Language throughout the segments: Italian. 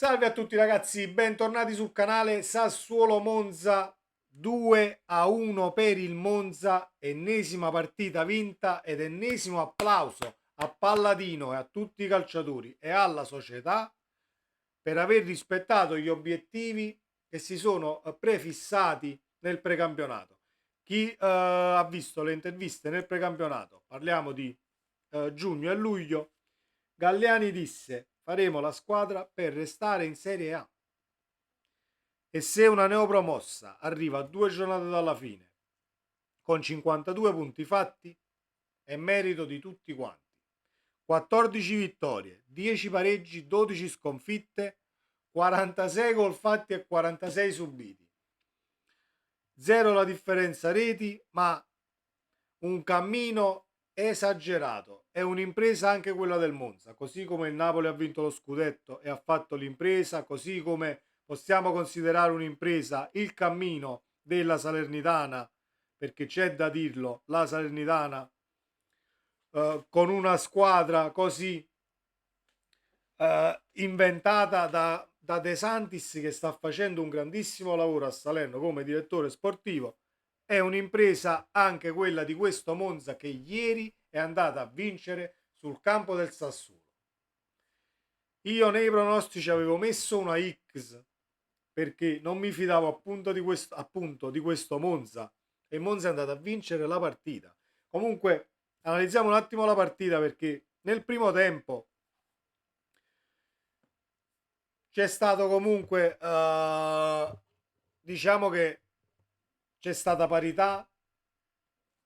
Salve a tutti ragazzi, bentornati sul canale. Sassuolo Monza 2-1 per il Monza, ennesima partita vinta ed ennesimo applauso a Palladino e a tutti i calciatori e alla società per aver rispettato gli obiettivi che si sono prefissati nel precampionato. Chi ha visto le interviste nel precampionato, parliamo di giugno e luglio, Galliani disse: faremo la squadra per restare in Serie A. E se una neopromossa arriva a 2 giornate dalla fine con 52 punti fatti, è merito di tutti quanti. 14 vittorie, 10 pareggi, 12 sconfitte, 46 gol fatti e 46 subiti. Zero la differenza reti, ma un cammino esagerato. È un'impresa anche quella del Monza, così come il Napoli ha vinto lo scudetto e ha fatto l'impresa, così come possiamo considerare un'impresa il cammino della Salernitana, perché c'è da dirlo, la Salernitana con una squadra così inventata da De Santis, che sta facendo un grandissimo lavoro a Salerno come direttore sportivo. È un'impresa anche quella di questo Monza, che ieri è andata a vincere sul campo del Sassuolo. Io nei pronostici avevo messo una X, perché non mi fidavo appunto di questo Monza, e Monza è andato a vincere la partita. Comunque analizziamo un attimo la partita, perché nel primo tempo c'è stato comunque diciamo che c'è stata parità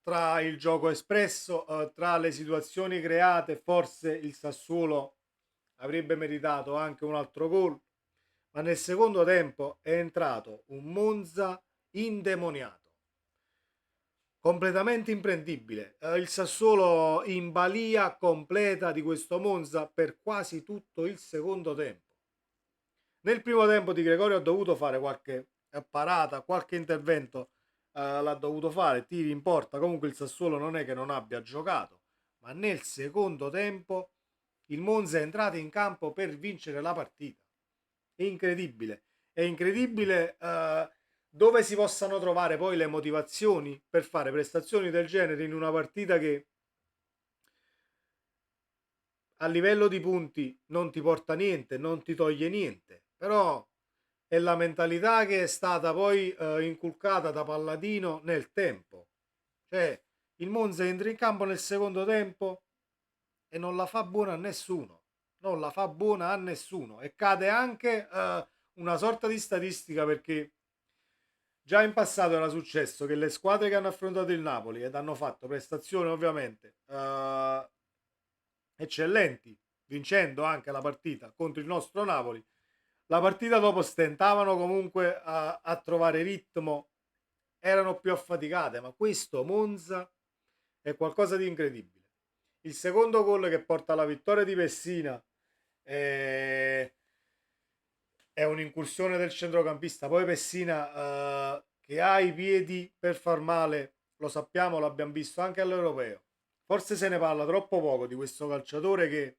tra il gioco espresso, tra le situazioni create. Forse il Sassuolo avrebbe meritato anche un altro gol, ma nel secondo tempo è entrato un Monza indemoniato, completamente imprendibile. Il Sassuolo in balia completa di questo Monza per quasi tutto il secondo tempo. Nel primo tempo Di Gregorio ha dovuto fare qualche parata, qualche intervento l'ha dovuto fare, tiri in porta. Comunque il Sassuolo non è che non abbia giocato, ma nel secondo tempo il Monza è entrato in campo per vincere la partita. È incredibile dove si possano trovare poi le motivazioni per fare prestazioni del genere in una partita che a livello di punti non ti porta niente, non ti toglie niente, però è la mentalità che è stata poi inculcata da Palladino nel tempo. Cioè, il Monza entra in campo nel secondo tempo e non la fa buona a nessuno, non la fa buona a nessuno, e cade anche una sorta di statistica, perché già in passato era successo che le squadre che hanno affrontato il Napoli ed hanno fatto prestazioni ovviamente eccellenti, vincendo anche la partita contro il nostro Napoli, la partita dopo stentavano comunque a trovare ritmo, erano più affaticate. Ma questo Monza è qualcosa di incredibile. Il secondo gol che porta alla vittoria di Pessina è un'incursione del centrocampista. Poi Pessina che ha i piedi per far male, lo sappiamo, l'abbiamo visto anche all'Europeo. Forse se ne parla troppo poco di questo calciatore, che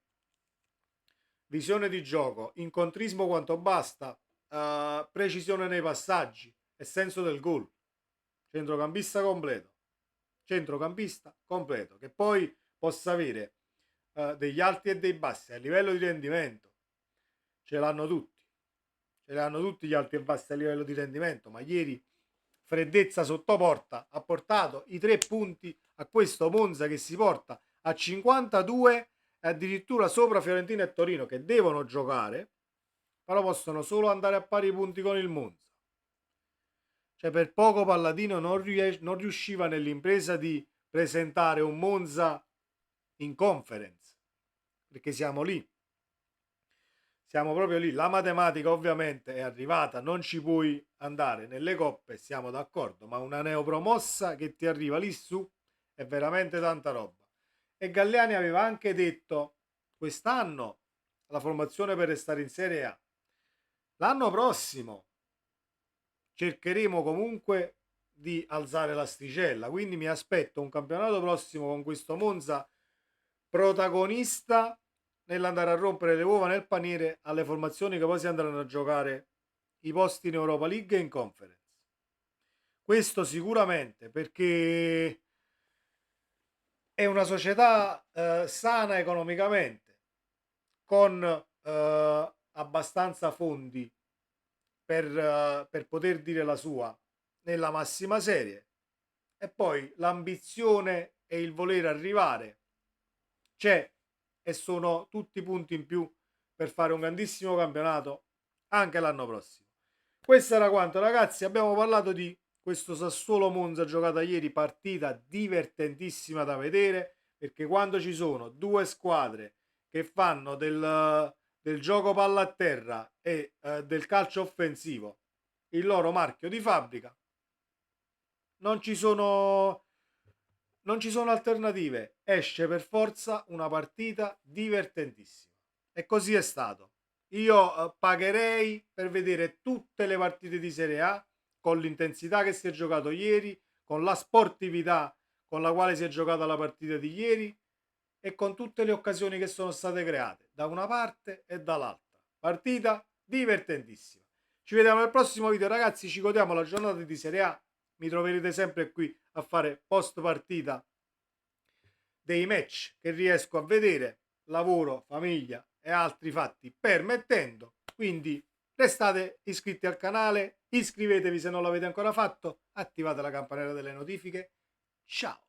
visione di gioco, incontrismo quanto basta, precisione nei passaggi e senso del gol. Centrocampista completo. Centrocampista completo, che poi possa avere degli alti e dei bassi a livello di rendimento. Ce l'hanno tutti. Ce l'hanno tutti gli alti e bassi a livello di rendimento, ma ieri freddezza sotto porta ha portato i 3 punti a questo Monza, che si porta a 52 e addirittura sopra Fiorentina e Torino, che devono giocare, però possono solo andare a pari punti con il Monza. Cioè, per poco Palladino non riusciva nell'impresa di presentare un Monza in conference, perché siamo lì. Siamo proprio lì. La matematica ovviamente è arrivata, non ci puoi andare nelle coppe, siamo d'accordo, ma una neopromossa che ti arriva lì su è veramente tanta roba. E Galliani aveva anche detto: quest'anno la formazione per restare in Serie A. L'anno prossimo cercheremo comunque di alzare l'asticella, quindi mi aspetto un campionato prossimo con questo Monza protagonista nell'andare a rompere le uova nel paniere alle formazioni che poi si andranno a giocare i posti in Europa League e in Conference. Questo sicuramente perché è una società sana economicamente, con abbastanza fondi per poter dire la sua nella massima serie, e poi l'ambizione e il voler arrivare c'è, e sono tutti punti in più per fare un grandissimo campionato anche l'anno prossimo. Questo era quanto, ragazzi. Abbiamo parlato di questo Sassuolo Monza giocata ieri, partita divertentissima da vedere, perché quando ci sono due squadre che fanno del gioco palla a terra e del calcio offensivo il loro marchio di fabbrica, non ci sono non ci sono alternative, esce per forza una partita divertentissima. E così è stato. Io pagherei per vedere tutte le partite di Serie A con l'intensità che si è giocato ieri, con la sportività con la quale si è giocata la partita di ieri e con tutte le occasioni che sono state create da una parte e dall'altra. Partita divertentissima. Ci vediamo nel prossimo video, ragazzi. Ci godiamo la giornata di Serie A. Mi troverete sempre qui a fare post partita dei match che riesco a vedere, lavoro, famiglia e altri fatti permettendo. Quindi restate iscritti al canale, iscrivetevi se non l'avete ancora fatto, attivate la campanella delle notifiche. Ciao!